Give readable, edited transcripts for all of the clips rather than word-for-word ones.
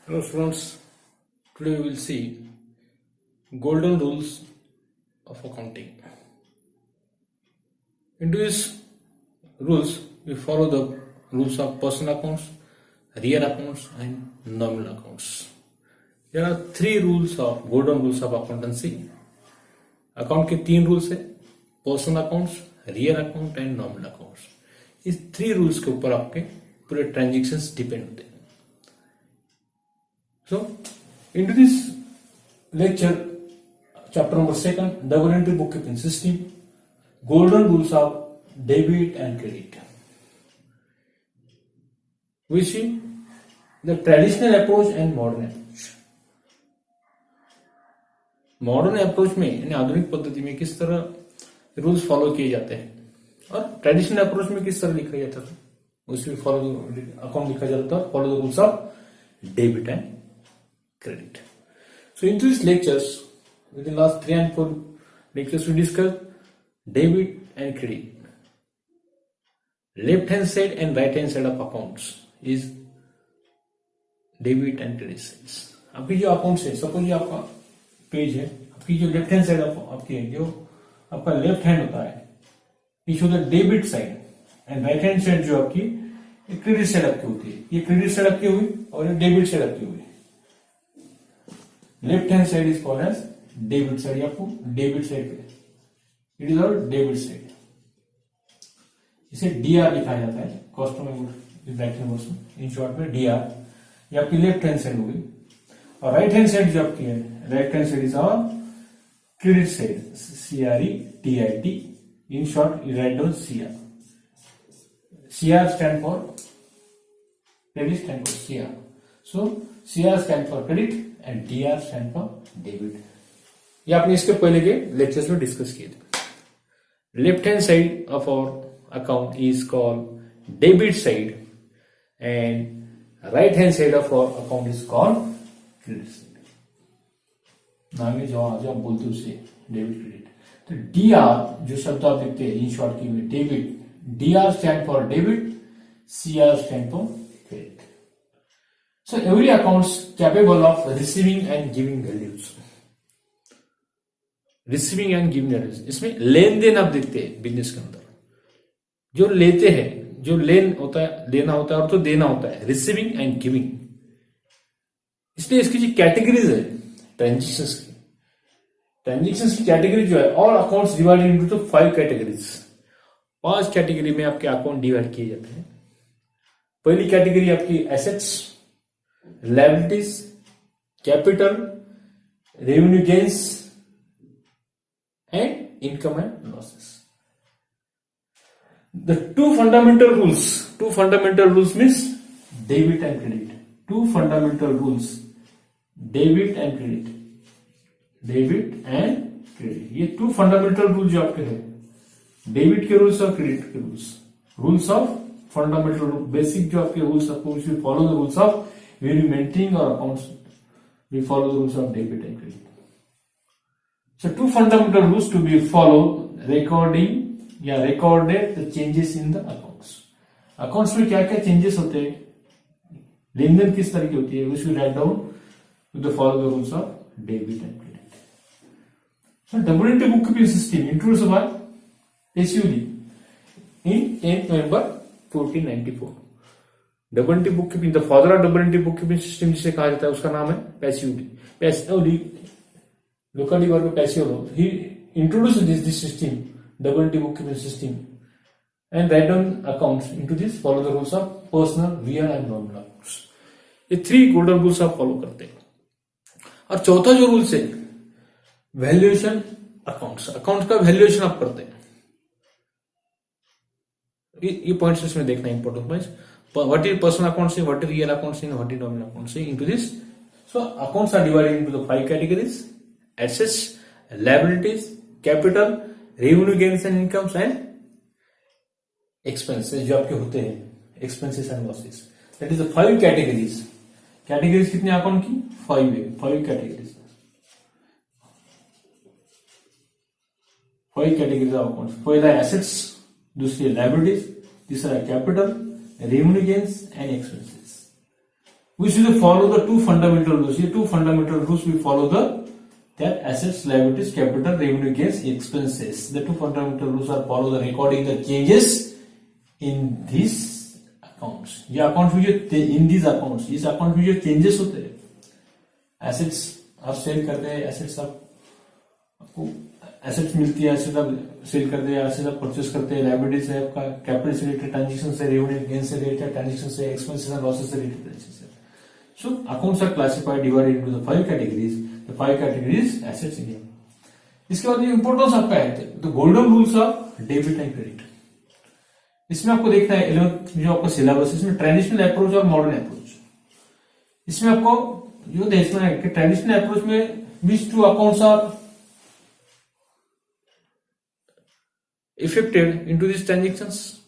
Hello students, today we will see golden rules of accounting. Into these rules, we follow the rules of personal accounts, real accounts and nominal accounts. There are three rules of golden rules of accountancy. Account के तीन rules है, personal accounts, real account and nominal accounts. इस three rules के ऊपर आपके पूरे transactions depend होते हैं. So, into this lecture, chapter number 2, double entry bookkeeping system, golden rules of debit and credit. We see the traditional approach and modern approach. Modern approach में यानी आधुनिक पद्धति में किस तरह रूल्स फॉलो किए जाते हैं और ट्रेडिशनल अप्रोच में किस तरह लिखा जाता था, उसमें फॉलो अकाउंट लिखा जाता था, follow the rules of debit and credit. So in these lectures, within last 3 and 4 lectures, we discussed debit and credit. Left hand side and right hand side of accounts is debit and credit sides. आपकी जो accounts है, suppose ये आपका page है, आपकी जो left hand side आपकी है, जो आपका लेफ्ट हैंड होता है, ये show the debit side and right hand side जो आपकी क्रेडिट साइड आपकी होती है. ये क्रेडिट साइड आपकी हुई और ये डेबिट साइड आपकी हुई. Left hand side is called as debit side. आपको debit side it is our debit side. इसे डीआर लिखा जाता है, कस्टमर इन शॉर्ट में डीआर. ये आपकी लेफ्ट हैंड साइड होगी. और राइट हैंड साइड जो आपकी है, right hand side is our credit side, CREDIT. In short you write down CR. CR stand for credit, stand for CR. So CR stand for credit and DR stand for debit. ये आपने इसके पहले के lectures में discuss किए थे. Left hand side of our account is called debit side and right hand side of our account is called credit side. नाम में जो आप बोलते हो उसे डेबिट क्रेडिट. तो DR जो शब्द आप देखते हैं इन शॉर्ट की में debit, DR stand for debit, CR stand for credit. So every accounts capable of receiving and giving values. Receiving and giving values. इसमें लेन देन आप देखते हैं बिजनेस के अंदर. जो लेते हैं, जो लेन होता है, लेना होता है और तो देना होता है, रिसीविंग एंड गिविंग. इसलिए इसकी जो कैटेगरीज है ट्रांजेक्शन्स की, ट्रांजेक्शन्स की कैटेगरी जो है, all accounts divided into 5 categories. 5 category में आपके अकाउंट डिवाइड किए जाते हैं. पहली कैटेगरी आपकी assets, liabilities, capital, revenue gains and income and losses. The two fundamental rules means debit and credit. Two fundamental rules, debit and credit. Debit and credit. ये two fundamental rules जो आपके हैं, debit के rules और credit के rules. Rules of fundamental, basic जो आपके rules, suppose you follow the rules of when you maintaining our accounts, we follow the rules of debit and credit. So two fundamental rules to be followed: recorded the changes in the accounts. Accounts में क्या क्या changes होते हैं, लेन then किस तरह की होती है, which we write down to follow the rules of debit and credit. So double entry bookkeeping system introduced by SUD in 10th November 1494. Double entry bookkeeping, the father of double entry bookkeeping system जिसे कहा जाता है, उसका नाम है Pacioli. Locally वर्ग Pacioli. He introduce this system, double entry bookkeeping system, and write down accounts into this, follow the rules of personal, real and nominal accounts. ये 3 golden rules आप फॉलो करते हैं. और चौथा जो रूल्स है, वैल्यूएशन अकाउंट्स. अकाउंट का valuation आप करते हैं. ये पॉइंट्स इसमें देखना important points. What is personal accounts, what is real accounts, what is nominal accounts into this. So accounts are divided into the 5 categories: assets, liabilities, capital, revenue gains and incomes and expenses जो आपके होते हैं, expenses and losses. That is the 5 categories. Categories कितने account की? 5 है. 5 categories. 5 categories of accounts. पहला assets, दूसरी liabilities, तीसरा capital, revenue gains and expenses. we should follow the two fundamental rules. ये two fundamental rules we follow the that assets, liabilities, capital, revenue, gains, expenses. The two fundamental rules are follow the recording the changes in these accounts. ये accounts में जो in these accounts, इस account में जो changes होते हैं, assets आप cell करते हैं, assets आपको assets मिलती है, assets आप सेल करते हैं, assets आप परचेस करते हैं, liabilities है आपका कैपिटल से रिलेटेड, ट्रांजेक्शन से, revenue, gains से रिलेटेड ट्रांजेक्शन से, expenses and losses से related transaction. So accounts are classified divided into the 5 categories. The 5 categories assets in here. इसके बाद ये इंपॉर्टेंस आपका है तो golden rules of debit and credit. इसमें आपको देखना है 11th जो आपका सिलेबस, इसमें ट्रेडिशनल अप्रोच और मॉडर्न अप्रोच. इसमें आपको जो देखना है कि ट्रेडिशनल अप्रोच में which two accounts are affected into these transactions,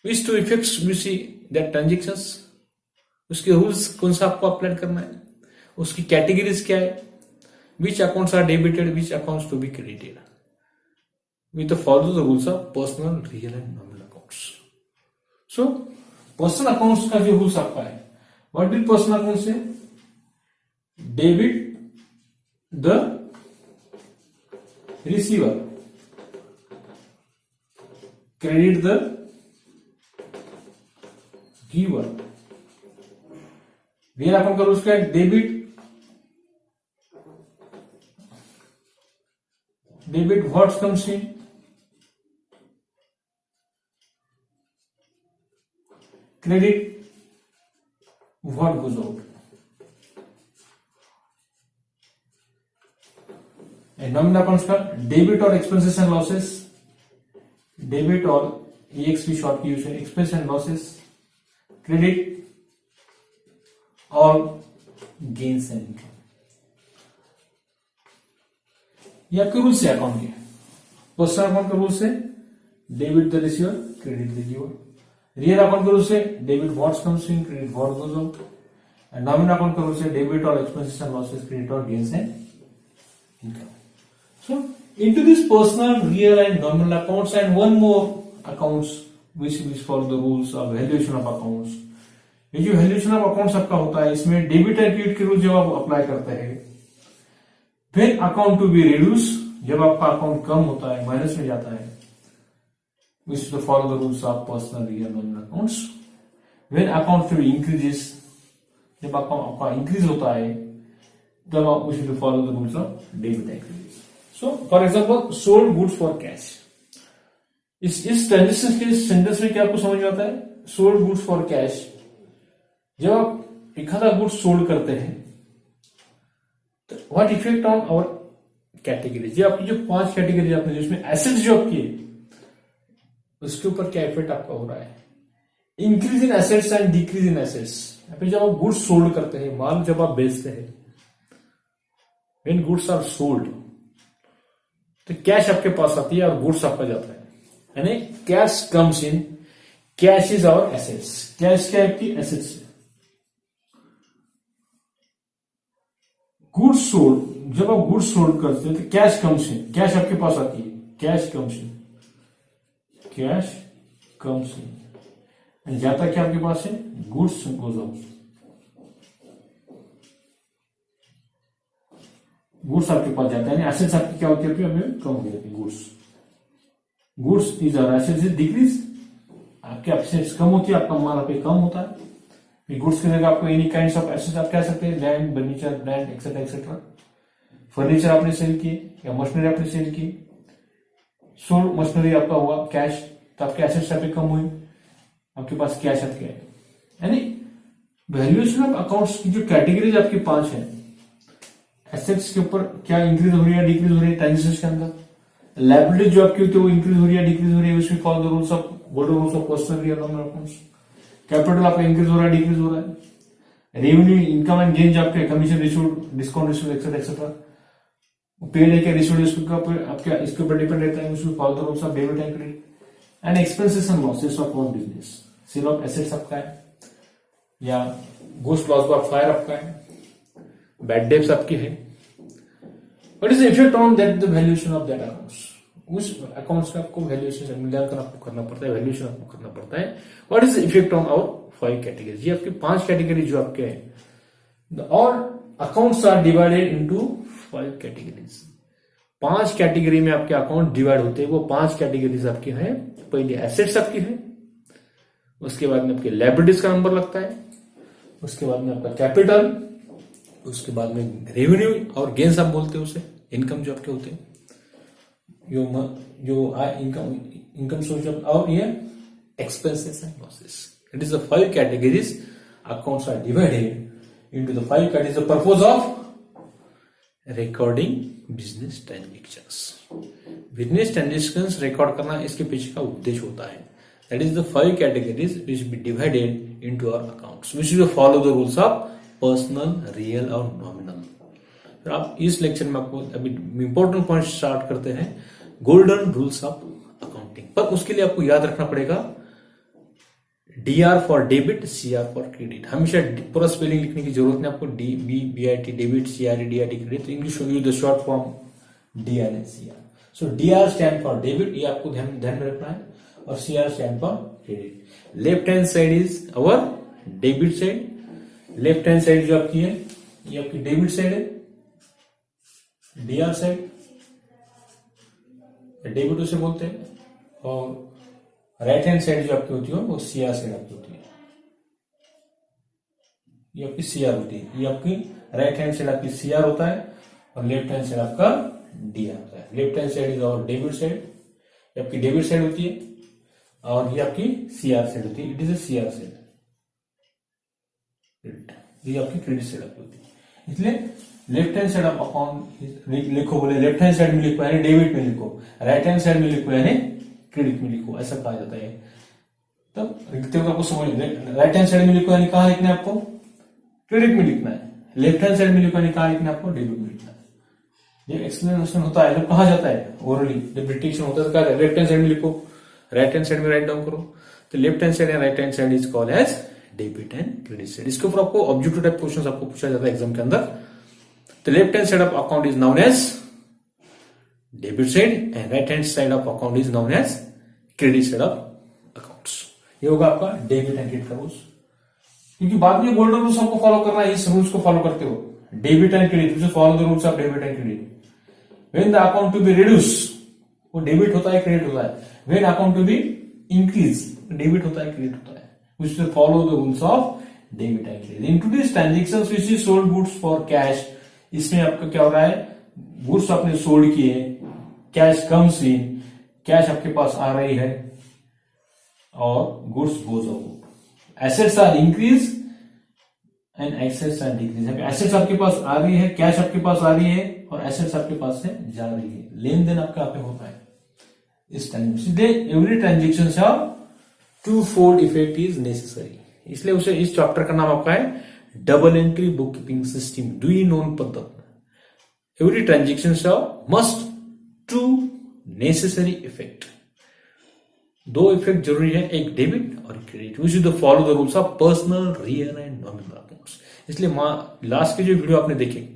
which two effects we see that transactions, उसके रूल्स कौन सा आपको अप्लाई करना है, उसकी कैटेगरीज क्या है, which accounts are debited, which accounts to be credited, with follow the rules of personal, real and nominal accounts. So personal accounts का जो रूल्स आपका है, व्हाट डिड पर्सनल अकाउंट से, debit the receiver, credit the giver. Real account का rules क्या है, debit what comes in, credit what goes out. Nominal accounts का debit all expenses and losses, debit all EXP short की use है, expense and losses, credit all gains and income. ये आपके rules है account के. Personal account का rules है debit the receiver, credit the giver. Real account का rules है debit what comes in, credit what goes out. And nominal account का rules है debit all expenses and losses, credit all gains and income. So into this personal, real and nominal accounts and one more accounts which follow the rules of valuation of accounts. ये जो valuation of accounts आपका होता है, इसमें debit and credit के rule जब आप apply करते हैं, फिर अकाउंट टू बी रिड्यूस, जब आपका अकाउंट कम होता है, माइनस में जाता है, we should follow the rules of personal, real, nominal accounts. When account to be increases, जब आपका इंक्रीज होता है, तब आप we should follow the rules of debit and credit. So for example sold goods for cash. इस transaction के sentence में क्या आपको समझ में आता है, सोल्ड गुड्स फॉर कैश, जब आप एक आधा गुड्स सोल्ड करते हैं तो what effect on our category, जो आपकी जो 5 कैटेगरी आपने जिसमें एसेट्स जो आपकी उसके ऊपर क्या इफेक्ट आपका हो रहा है, increase in assets and decrease in assets. फिर जब आप गुड्स सोल्ड करते हैं, माल जब आप बेचते हैं, व्हेन गुड्स आर सोल्ड, तो कैश आपके पास आती है और गुड्स आपका जाता है, यानी cash comes in, cash is our assets. Cash क्या है आपकी एसेट्स है. गुड्स सोल्ड, जब आप गुड्स सोल्ड करते हैं तो कैश कम्स इन, कैश आपके पास आती है, cash comes in, cash comes इन, जाता क्या आपके पास है, गुड्स गोज आउट. गुड्स आपके पास जाता है, एसेट्स आपकी क्या होती है, हमें कम हो जाती है. Goods is our assets is decrease, आपके एसेट्स कम होती है, आपका माल पे कम होता है. गुड्स की जगह आपको एनी काइंड ऑफ एसेट्स आप कह सकते हैं, land, furniture, brand etcetera etcetera. Furniture आपने सेल किए या मशीनरी आपने सेल की, सोल्ड मशीनरी आपका हुआ कैश, तो आपके एसेट्स आपके कम हुए, आपके पास कैश आपके है. यानी वैल्यूएशन ऑफ अकाउंट्स की जो कैटेगरीज आपकी 5 है, एसेट्स के ऊपर क्या इंक्रीज हो रही है, डिक्रीज हो रही है ट्रांजेक्शन के अंदर. लायबिलिटी जो आपकी होती है वो इंक्रीज हो रही है, डिक्रीज हो रही है, उसमें follow the rules of golden rules of personal, real, nominal accounts. Capital आपका इंक्रीज हो रहा है, डिक्रीज हो रहा है. रेवेन्यू, इनकम एंड गेन, आपके commission received, discount received etcetera etcetera, paid है क्या रिसीव्ड, आपके इसके ऊपर डिपेंड रहता है. उसमें follow the rules of debit and credit. And expenses and losses of one business, sale of assets आपका है या गोस्ट लॉस बाय फायर आपका है, बैड डेब्ट्स आपकी है. What is the effect on that the valuation of that accounts? उस accounts का आपको वैल्यूएशन मूल्यांकन आपको करना पड़ता है, वैल्यूएशन आपको करना पड़ता है. What is effect on our 5 categories. ये आपकी 5 कैटेगरी जो आपके हैं. All accounts are divided into 5 categories. 5 category में आपके अकाउंट डिवाइड होते हैं. वो 5 कैटेगरीज आपकी है. पहले एसेट्स आपकी है, उसके बाद में आपके लायबिलिटीज का नंबर लगता है, उसके बाद में आपका कैपिटल, उसके बाद में रेवेन्यू और गेन्स आप बोलते हो उसे, इनकम जो आपके होते हैं, जो इनकम सोर्स और ये expenses and losses. It is the 5 categories. Accounts are divided into the 5 categories. The purpose of recording business transactions. Business transactions record करना इसके पीछे का उद्देश्य होता है. That is the 5 categories which be divided into our accounts which will follow the rules of personal, real और nominal. फिर आप इस लेक्चर में आपको अभी इंपॉर्टेंट पॉइंट स्टार्ट करते हैं, गोल्डन रूल्स ऑफ अकाउंटिंग. पर उसके लिए आपको याद रखना पड़ेगा DR for debit, CR for credit. हमेशा पूरा स्पेलिंग लिखने की जरूरत नहीं आपको. BIT debit, CR DRT credit. English में the short form DR and CR. So DR stand for debit, ये आपको ध्यान में रखना है, और CR stand for credit. Left hand side is our debit side. Left hand side जो आपकी है ये आपकी डेबिट साइड है, DR साइड, डेबिट उसे बोलते हैं. और राइट हैंड साइड जो आपकी होती है वो CR साइड आपकी होती है. ये आपकी CR होती है. ये आपकी राइट हैंड साइड आपकी CR होता है और लेफ्ट हैंड साइड आपका DR होता है. लेफ्ट हैंड साइड इज और डेबिट साइड, ये आपकी डेबिट साइड होती है, और ये आपकी CR साइड होती है. It is a CR side. ये आपकी क्रेडिट साइड आपकी होती है. इसलिए left hand side of account लिखो, बोले लेफ्ट हैंड साइड में लिखो यानी डेबिट में लिखो, राइट हैंड साइड में लिखो यानी क्रेडिट में लिखो, ऐसा कहा जाता है. तब लिखते हुए आपको समझ, राइट हैंड साइड में लिखो यानी कहां लिखना है आपको, क्रेडिट में लिखना है. लेफ्ट हैंड साइड में लिखो यानी कहां लिखना है आपको, डेबिट में लिखना है. ये एक्सप्लेनेशन होता है जब कहा जाता है ओरली, जब डिक्टेशन होता है तो कहा लेफ्ट हैंड साइड में लिखो, राइट हैंड साइड में राइट डाउन करो. तो left hand side and right hand side is called as debit and credit side. इसके ऊपर आपको ऑब्जेक्टिव टाइप क्वेश्चन आपको पूछा जाता है एग्जाम के अंदर. The left hand side of account is known as debit side and right hand side of account is known as credit side of accounts. ये होगा आपका डेबिट एंड क्रेडिट का रूल्स. क्योंकि बाद में गोल्डन रूल्स आपको फॉलो करना है, इस रूल्स को फॉलो करते हो. Debit and credit, you follow the rules of debit and credit. When the account to be reduce, वो डेबिट होता है क्रेडिट होता है. When account to be increase, debit होता है क्रेडिट होता है. which will follow the rules of debit and credit. In today's transactions which is sold goods for cash, इसमें आपका क्या हो रहा है, गुड्स आपने सोल्ड किए, कैश कम्स इन, कैश आपके पास आ रही है और goods goes out. Assets are increase and assets are decrease. Assets आपके पास आ रही है, कैश आपके पास आ रही है और एसेट्स आपके पास से जा रही है. लेन देन आपका पे होता है इस ट्रांजेक्शन. एवरी ट्रांजेक्शन से two fold effect is necessary. इसलिए उसे इस चैप्टर का नाम आपका है double entry book keeping system, दुई नोन पद्धत. Every transaction must two necessary effect. दो इफेक्ट जरूरी है, एक डेबिट और credit. We should follow the rules of personal, real and nominal accounts. इसलिए लास्ट के जो वीडियो आपने देखे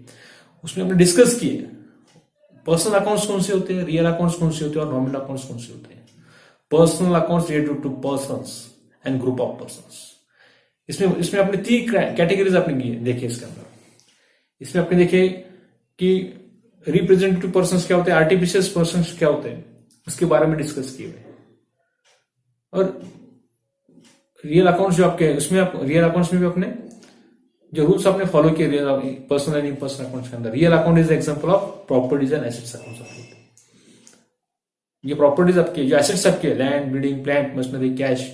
उसमें हमने डिस्कस किए पर्सनल अकाउंट्स कौन से होते हैं, रियल अकाउंट्स कौन से होते हैं और नॉमिनल अकाउंट्स कौन से होते हैं. Personal accounts related to persons and group of persons. इसमें आपने 3 कैटेगरीज आपने देखे इसके अंदर. इसमें आपने देखे कि रिप्रेजेंटेटिव पर्सन्स क्या होते हैं, आर्टिफिशियल पर्सन्स क्या होते हैं, उसके बारे में डिस्कस किए हुए. और रियल अकाउंट्स जो आपके उसमें आप रियल अकाउंट्स में भी अपने जो रूल्स आपने फॉलो किए पर्सनल एंड इम्पर्सनल अकाउंट्स के अंदर. Real account is example of properties and assets accounts. ये प्रॉपर्टीज आपके जो एसेट्स आपके land, building, plant, machinery, cash,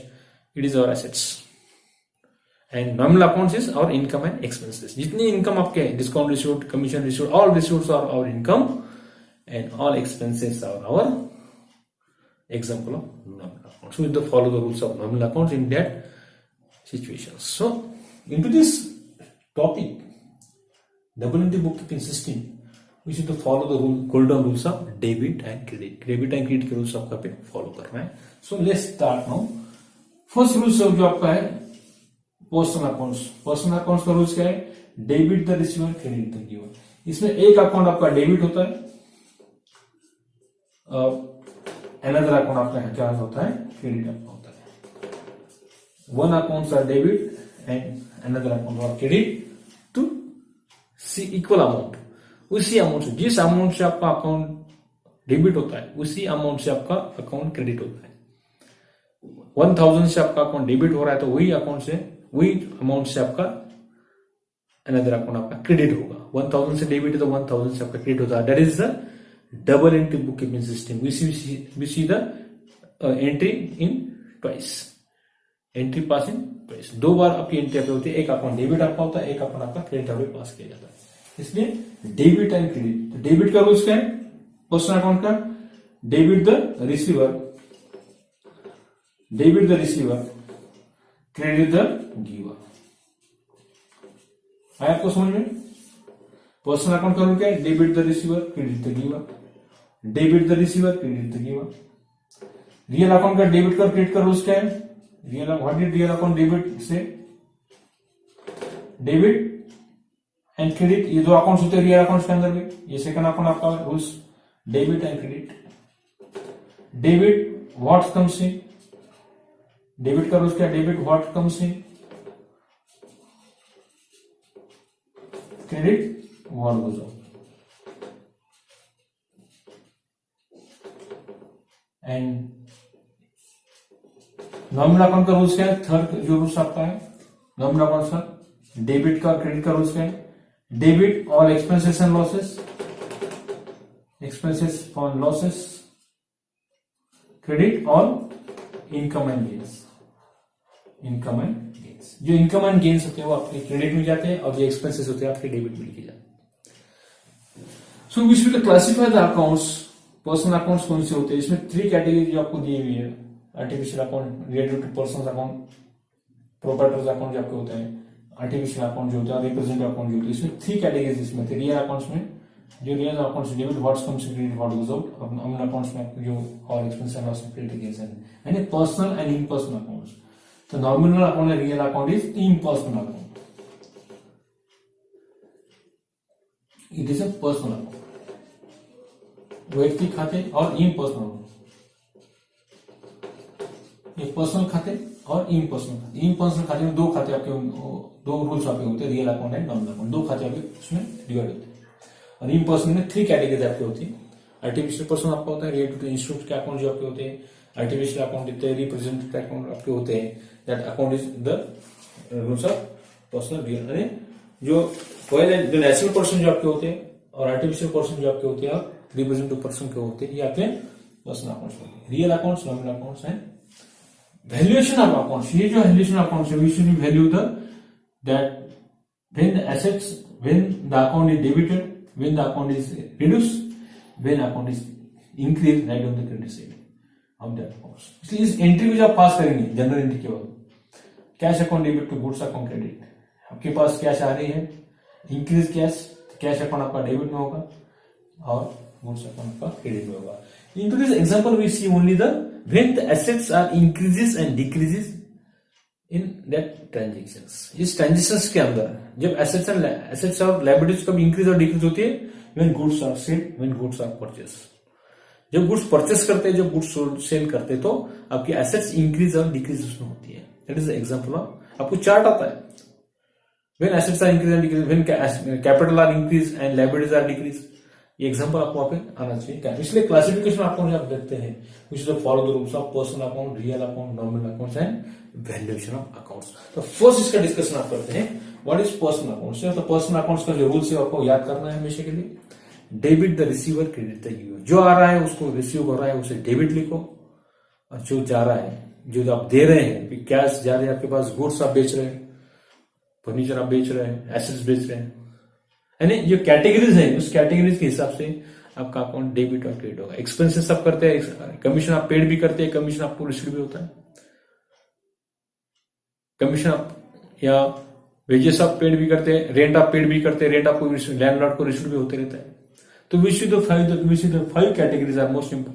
it is our assets. And nominal accounts is our income and expenses. जितनी income आपके discount received, commission received, all receiveds are our income and all expenses are our example of nominal accounts. So we have to follow the rules of nominal accounts in that situations. So into this topic, double entry bookkeeping system, we should to follow the golden rules of debit and credit. Debit and credit के rules आपका पे follow करना है. So let's start now. First rules जो आपका है personal accounts. Personal accounts का rules क्या है, debit the receiver, credit the giver. इसमें एक अकाउंट आपका डेबिट होता है, अनदर अकाउंट आपका क्या होता है, क्रेडिट आपका होता है. One accounts are debit and another account are credit to see equal amount. उसी अमाउंट से, जिस अमाउंट से आपका अकाउंट डेबिट होता है उसी अमाउंट से आपका अकाउंट क्रेडिट होता है. 1000 से आपका अकाउंट डेबिट हो रहा है तो वही अकाउंट से, वही अमाउंट से आपका अनदर अकाउंट आपका क्रेडिट होगा. 1000 से डेबिट है तो 1000 से आपका क्रेडिट होता है. That is the double entry book keeping system. We see the entry in twice, entry pass in twice. दो बार आपकी एंट्री आपकी होती है. एक अकाउंट डेबिट आपका होता है, एक अकाउंट आपका क्रेडिट आपके पास किया जाता है. इसलिए डेबिट एंड क्रेडिट. तो डेबिट का रूल्स क्या है पर्सनल अकाउंट का? Debit the receiver, debit the receiver, credit the giver. आया आपको समझ में? पर्सनल अकाउंट का रूल क्या है? Debit the receiver, credit the giver. Debit the receiver, credit the giver. Real account का डेबिट का क्रेडिट का रूल्स क्या है? Real, what is real account debit से? डेबिट एंड क्रेडिट, ये दो अकाउंट्स होते हैं रियल अकाउंट्स के अंदर में. ये सेकंड अकाउंट आपका rules debit and credit. Debit what comes in, debit का रूल्स क्या? Debit what comes in, credit what goes out. And nominal account का रूल्स क्या है? थर्ड जो रूल्स आपका है नॉमिनल अकाउंट का, डेबिट का क्रेडिट का रूल्स क्या है? Debit all expenses and losses, expenses for losses, credit all income and gains. Income and gains, जो इनकम एंड गेन्स होते हैं वो आपके क्रेडिट में जाते हैं और जो एक्सपेंसेस होते हैं आपके डेबिट में लिखे जाते हैं. So we should classify the accounts. Personal accounts कौन से होते हैं? इसमें 3 कैटेगरी जो आपको दी हुई है. Artificial account related to personal account, proprietors account जो आपके होते हैं, आर्टिफिशियल अकाउंट जो होता है, रिप्रेजेंटेटिव अकाउंट जो होते हैं. इसमें 3 कैटेगरीज इसमें थे. रियल अकाउंट्स में जो real accounts debit what's comes credit what goes out. और नॉमिनल अकाउंट्स में जो all expense and loss credit gains है. यानी पर्सनल एंड इम्पर्सनल अकाउंट्स. तो nominal account and real account is impersonal account. It is a personal account, व्यक्ति खाते और impersonal. ये पर्सनल खाते और इम्पर्सनल खाते. इम्पर्सनल खाते में 2 खाते आपके, 2 रूल्स आपके होते हैं, real account and nominal account. 2 खाते आपके उसमें डिवाइड होते हैं. और इम्पर्सनल में 3 कैटेगरी आपके होती है. आर्टिफिशियल पर्सन आपका होता है रिलेटेड टू इंस्टीट्यूट के अकाउंट जो आपके होते हैं. आर्टिफिशियल अकाउंट देते हैं, रिप्रेजेंटेटिव अकाउंट आपके होते हैं. That account is the rules of personal real. जो पहले जो नेचुरल पर्सन जो आपके होते हैं और आर्टिफिशियल पर्सन जो आपके होते हैं और रिप्रेजेंटेटिव पर्सन के होते हैं, ये आपके पर्सनल अकाउंट्स होते हैं. Real accounts, nominal accounts and valuation of accounts. ये जो वैल्यूएशन अकाउंट्स है, we should be value the that when the assets, when the account is debited, when the account is reduced, when account is increased, write down the credit side of that accounts. इसलिए इस entry को जब आप पास करेंगे general entry के बाद, cash account debit to goods account credit. आपके पास कैश आ रही है, इंक्रीज कैश, कैश अकाउंट आपका डेबिट में होगा और गुड्स अकाउंट आपका क्रेडिट में होगा. In today's example we see only the when the assets are increases and decreases in that transactions. इस ट्रांजेक्शंस के अंदर जब एसेट्स और लायबिलिटीज कब इंक्रीज और डिक्रीज होती है? When goods are sale, when goods are purchase. जब गुड्स परचेस करते हैं, जब गुड्स सेल करते हैं तो आपकी एसेट्स इंक्रीज और डिक्रीज उसमें होती है. That is the example of, आपको चार्ट आता है. When assets are increase and decrease, when capital are increase and liabilities are decrease. ये एग्जांपल आपको वहां पे आना चाहिए. इसलिए क्लासिफिकेशन अकाउंट आप देखते हैं, which is follow the rules of personal account, real account, nominal accounts and valuation of accounts. तो फर्स्ट इसका डिस्कशन आप करते हैं, व्हाट इज पर्सनल अकाउंट्स. तो पर्सनल अकाउंट्स का जो रूल्स है आपको याद करना है हमेशा के लिए. Debit the receiver, credit the giver. जो आ रहा है उसको रिसीव कर रहा है उसे डेबिट लिखो, और जो जा रहा है, जो आप दे रहे हैं, कैश जा रहे हैं आपके पास, गुड्स आप बेच रहे हैं, फर्नीचर आप बेच रहे हैं, एसेट्स बेच रहे हैं, यानी जो कैटेगरीज है उस कैटेगरीज के हिसाब से आपका अकाउंट डेबिट और क्रेडिट होगा. एक्सपेंसेस आप करते हैं, कमीशन आप पेड भी करते हैं, कमीशन आपको रिसीव भी होता है. कमीशन आप या वेजेस आप पेड भी करते हैं, रेंट आप पेड भी करते हैं, रेंट आपको लैंडलॉर्ड को रिसीव भी होते रहता है. तो we see the five categories are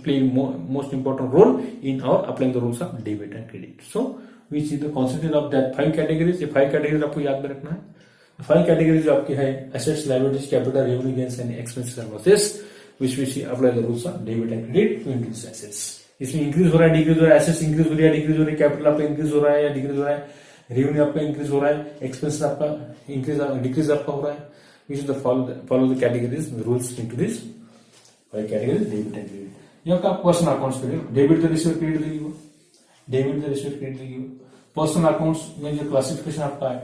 playing most important role in our applying the rules of debit and credit. So we see the concept of that 5 categories. ये 5 categories आपको याद में रखना है. 5 categories जो आपके है assets, liabilities, capital, revenue, gains and expenses and losses, which we see apply the rules of debit and credit to these assets. इसमें इंक्रीज हो रहा है, डिक्रीज हो रहा है, एसेट्स इंक्रीज हो रहा है, डिक्रीज हो रही है, कैपिटल आपका इंक्रीज हो रहा है या डिक्रीज हो रहा है, रेवेन्यू आपका इंक्रीज हो रहा है, एक्सपेंसेस आपका इंक्रीज डिक्रीज आपका हो रहा है. Which is the follow the categories rules into this category debit and credit. ये आपका पर्सनल अकाउंट्स के लिए डेबिट द रिसीव क्रेडिट लगी हुआ, डेबिट द रिसीव क्रेडिट लगी हुआ. पर्सनल अकाउंट्स में जो क्लासिफिकेशन आपका है,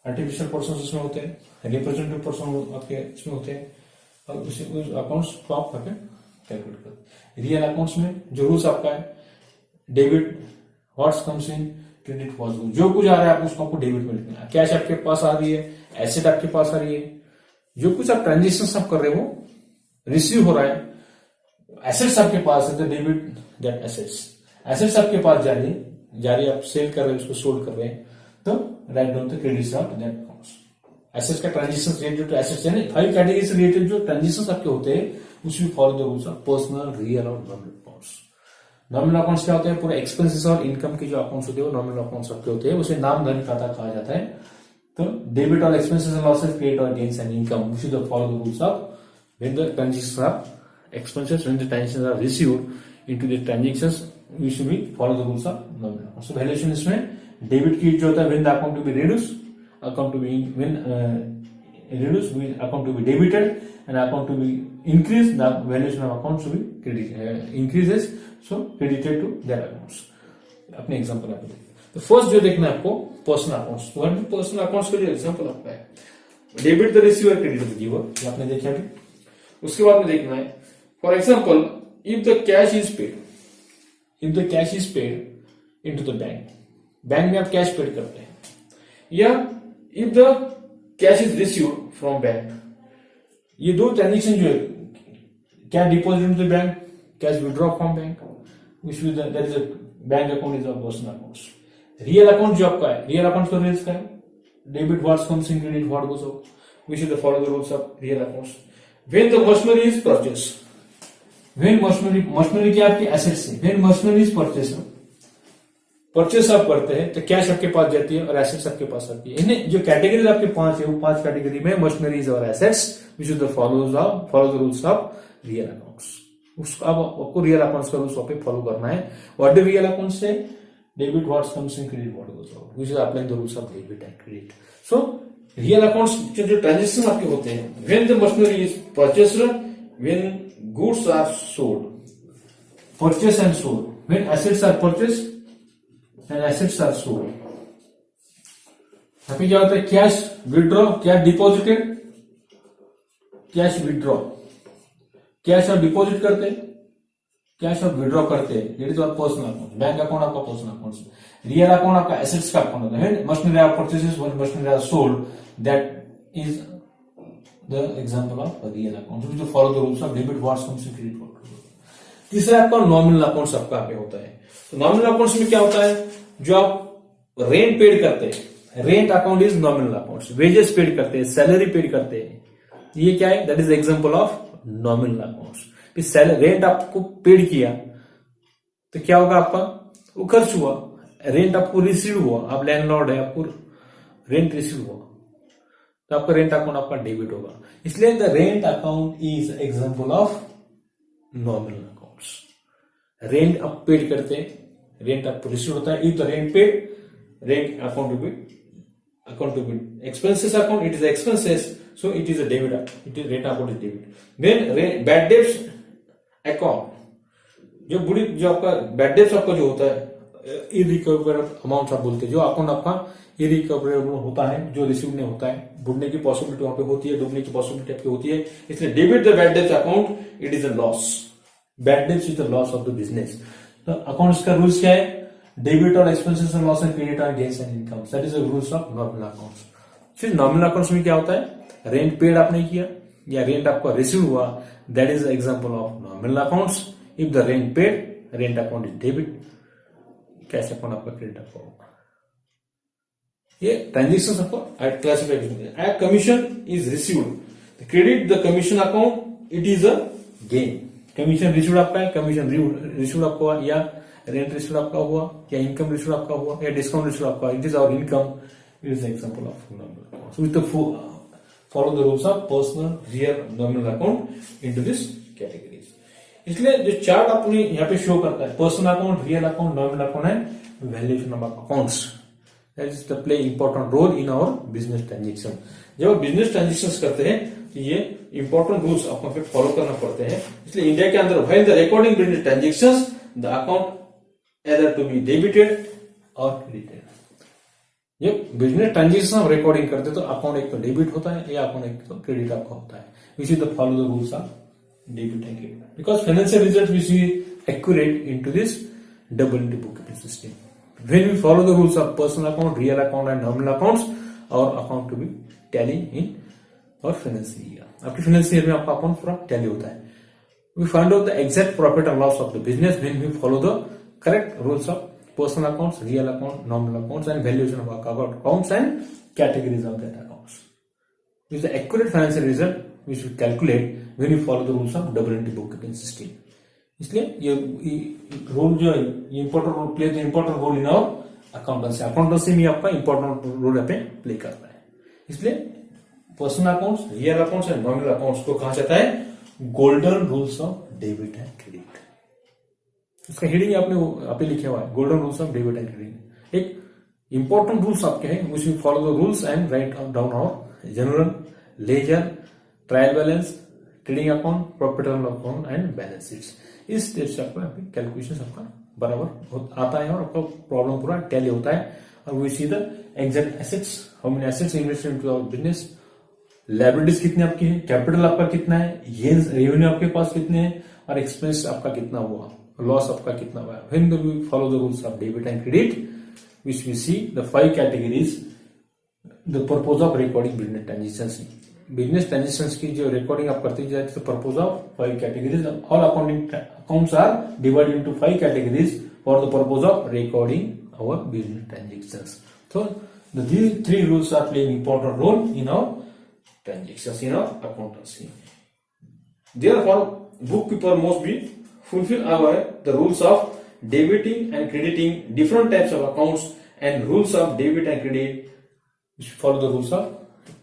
आर्टिफिशियल पर्सन उसमें होते हैं, रिप्रेजेंटेटिव पर्सन आपके इसमें होते हैं, और उस अकाउंट्स को आप करके कैलकुलेट करते हैं. रियल अकाउंट्स में जो रूल्स आपका है, debit what's comes in, credit what's goes. जो कुछ आ रहा है आप उसको आपको डेबिट में लिखना है. कैश आपके पास आ रही है, एसेट आपके पास आ रही है, जो कुछ आप ट्रांजेक्शन आप कर रहे हो रिसीव हो रहा है, एसेट्स आपके पास है तो डेबिट दैट एसेट्स. एसेट्स आपके पास जा रही आप सेल कर रहे हैं, उसको सोल्ड कर रहे हैं, तो write down the credit of that accounts. Assets का ट्रांजेक्शन रिलेटेड टू एसेट्स है ना, 5 कैटेगरी से रिलेटेड जो ट्रांजेक्शन आपके होते हैं उसमें follow the rules of personal, real और नॉमिनल अकाउंट्स. नॉमिनल अकाउंट्स क्या होते हैं? पूरे एक्सपेंसेस और इनकम के जो अकाउंट्स होते हैं वो नॉमिनल अकाउंट्स आपके होते हैं, उसे नाम धन खाता कहा जाता है. तो debit all expenses and losses, credit all gains and income, which is the follow the rules of when the transactions are expenses, when the transactions are received into the transactions we should be follow the rules of nominal account. So valuation इसमें debit की जो होता है when the account to be reduced, account to be when reduced, when account to be debited and account to be increased, the valuation of account should be credit increases, so credited to their accounts. अपने example आप देखिए. तो first जो देखना है आपको personal accounts. तो personal accounts का जो एग्जांपल आपका है debit the receiver, credit the giver, ये आपने देखा अभी. उसके बाद में देखना है for example if the cash is paid into the bank में आप कैश पेड करते हैं, या if the cash is received from bank, ये दो ट्रांजेक्शन जो है, cash deposit into the bank, cash withdraw from bank, which is that is a bank account is a personal accounts. Real account जो आपका है, रियल अकाउंट का rules का है debit what's comes in, credit what goes out, which is the follow the rules of real accounts. when the machinery is purchased, when machinery की आपकी assets है, when machinery is purchased, purchase आप करते हैं तो cash आपके पास जाती है और एसेट्स आपके पास आती है. इन्हें जो कैटेगरीज आपके 5 है वो 5 कैटेगरी में मशीनरीज और assets, which is the follow the rules of real accounts. उसको अब आपको रियल अकाउंट्स का रूल्स फॉलो करना है. व्हाट डू रियल अकाउंट्स से? Debit what's comes in, credit what goes out, which is applying the rules of debit and credit. So real accounts जो transaction आपके होते हैं, when the machinery is purchased, when goods are sold, purchase and sold, when assets are purchased and assets are sold. यहाँ पे क्या होता है? Cash withdraw, cash deposited, cash withdraw, cash आप डिपॉजिट करते हैं, कैश आप विड्रॉ करते हैं, it is personal account. Bank account आपका पर्सनल अकाउंट. रियल अकाउंट आपका एसेट्स का अकाउंट होता है. Machinery are purchases, machinery are sold, that is the example of real account, which will follow the rules of debit what's comes in, credit what goes out. तीसरा आपका nominal accounts आपका आगे होता है. तो नॉमिनल अकाउंट्स में क्या होता है? जो आप रेंट पेड करते हैं, rent account is nominal accounts. Wages paid करते हैं, सैलरी पेड करते हैं, ये क्या है? That is example of nominal accounts. Rent आपको पेड किया तो क्या होगा? आपका वो खर्च हुआ. रेंट आपको रिसीव हुआ, आप लैंडलॉर्ड है, आपको रेंट रिसीव हुआ तो आपका रेंट अकाउंट आपका डेबिट होगा. इसलिए the rent account is example of nominal accounts. Rent आप पेड करते हैं, रेंट आपको रिसीव होता है. If the rent paid, rent account to be expenses account, it is expenses, so it is a debit, it is rent account is debit. Then bad debts account, जो आपका bad debts आपका जो होता है, irrecoverable amount आप बोलते हैं, जो अकाउंट आपका इरिकवरेबल होता है, जो रिसीव नहीं होता है, बुडने की पॉसिबिलिटी वहां पे होती है, डूबने की पॉसिबिलिटी आपकी होती है. इसलिए debit the bad debts account, it is a loss. Bad debts is the loss of the business. तो अकाउंट्स का रूल्स क्या है? Debit all expenses and loss and credit all gains and income, that is the rules of nominal accounts. फिर nominal accounts में क्या होता है? Rent paid आपने किया या रेंट आपका रिसीव हुआ, that is example of nominal accounts. If the rent paid, rent account is debit, cash account आपका क्रेडिट अकाउंट होगा. ये ट्रांजेक्शन आपको classify. Commission is received, credit the commission account, it is a gain. Commission received आपका है, commission received आपका हुआ, या rent received आपका हुआ, या इनकम रिसीव्ड आपका हुआ, या डिस्काउंट रिसीव्ड आपका, it is our income. It is example of nominal account. So with follow the rules of personal, real, nominal account into this categories. इसलिए जो चार्ट अपनी यहाँ पे शो करता है personal account, real account, nominal account and valuation of accounts, that is the play important role in our business transaction. जब आप business transaction करते हैं तो ये इंपॉर्टेंट रूल्स आपको फॉलो करना पड़ते हैं। इसलिए इंडिया के अंदर while the recording business transaction the account either to be debited और क्रेडिटेड। जब बिजनेस ट्रांजेक्शन हम रिकॉर्डिंग करते हैं तो अकाउंट एक तो डेबिट होता है या अकाउंट एक तो क्रेडिट आपका होता है। Which is the follow the rules of debit and credit, because financial result which is accurate into this double entry bookkeeping system. When we follow the rules of personal account, real account and nominal accounts, our account to be tally in our financial year. आपकी financial year में आपका account पूरा tally होता है। We find out the exact profit and loss of the business when we follow the correct rules of personal accounts, real account, nominal accounts and valuation of our accounts and categories of that accounts. This is the accurate financial result which we calculate when we follow the rules of double entry bookkeeping system. इसलिए ये role जो है ये important role play the important role in our accountancy में आपका important role यहाँ पे play करता है। इसलिए personal accounts, real accounts and nominal accounts को कहा जाता है golden rules of debit and credit. इसका हेडिंग आपने लिखा हुआ है golden rules of debit and credit. एक इंपॉर्टेंट रूल्स आपके हैं which we follow the rules and write down our general ledger, trial balance, trading account, profit and loss account and balance sheets. इस step से आपका calculation आपका बराबर आता है और आपका प्रॉब्लम पूरा टैली होता है। और we see the exact assets, how many assets invested into our business, liabilities कितनी आपकी है, कैपिटल आपका कितना है, ये रेवेन्यू आपके पास कितने हैं और एक्सपेंस आपका कितना हुआ, लॉस आपका कितना हुआ। When we follow the rules of debit and credit which we see the 5 categories the purpose of recording business transactions. Business transactions की जो रिकॉर्डिंग आप करते हैं purpose of 5 categories. All accounts are divided into 5 categories for the purpose of recording our business transactions. So these 3 rules are playing important role in our transactions, in our accountancy. Therefore, bookkeeper must be fulfill the rules of debiting and crediting different types of accounts and rules of debit and credit which follow the rules of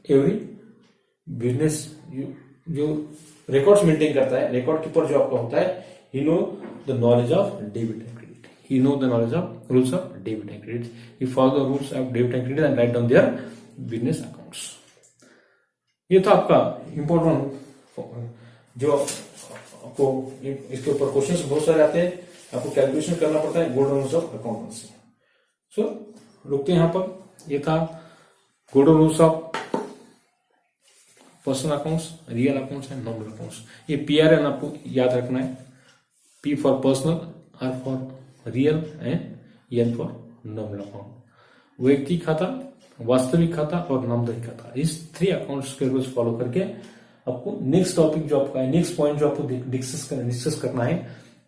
every business। जो records maintain करता है, record keeper जो आपका होता है, he know the knowledge of debit and credit, he know the knowledge of rules of debit and credit, he follow the rules of debit and credit and write down their business accounts। ये तो आपका important जो आपको इसके ऊपर questions बहुत सारे आते हैं, आपको कैलकुलेशन करना पड़ता है गोल्डन रूल्स ऑफ अकाउंटेंसी। सो रुकते हैं यहाँ पर। ये था golden rules of personal accounts, real accounts and nominal accounts. ये PRN आपको याद रखना है, P for personal, R for real and N for nominal account. व्यक्ति खाता, वास्तविक खाता और नामधेय खाता, इस 3 अकाउंट्स के रूल्स फॉलो करके आपको नेक्स्ट टॉपिक जो आपका है, नेक्स्ट पॉइंट जो आपको डिस्कस करना है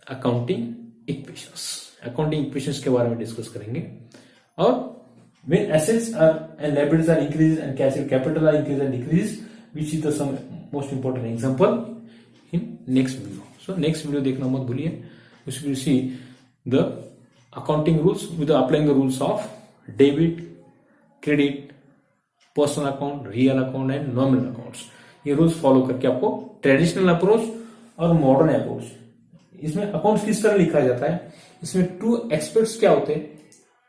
अकाउंटिंग इक्वेशंस। अकाउंटिंग इक्वेशंस के बारे में डिस्कस करेंगे। और when assets are and liabilities are increased and capital are increased and decreased, which is the some most important example in next video. So next video देखना मत भूलिए। which will see the accounting rules with applying the rules of debit, credit, personal account, real account and nominal accounts। ये rules follow करके आपको traditional approach और modern approach, इसमें accounts किस तरह लिखा जाता है, इसमें 2 एस्पेक्ट्स क्या होते हैं,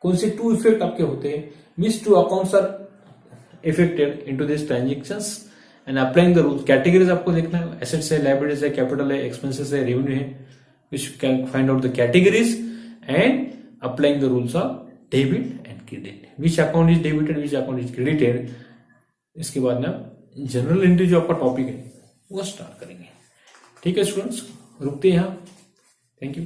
कौन से 2 इफेक्ट आपके होते हैं, means 2 accounts are affected into this transactions and applying the rules. Categories आपको देखना है, एसेट्स है, लायबिलिटीज है, कैपिटल है, एक्सपेंसेस है, रेवेन्यू है, which can find out the categories and applying the rules of debit and credit, which account is debited, which account is credited. इसके बाद ना जनरल एंट्री जो आपका टॉपिक है वो स्टार्ट करेंगे। ठीक है स्टूडेंट्स, रुकते हैं यहाँ। Thank you.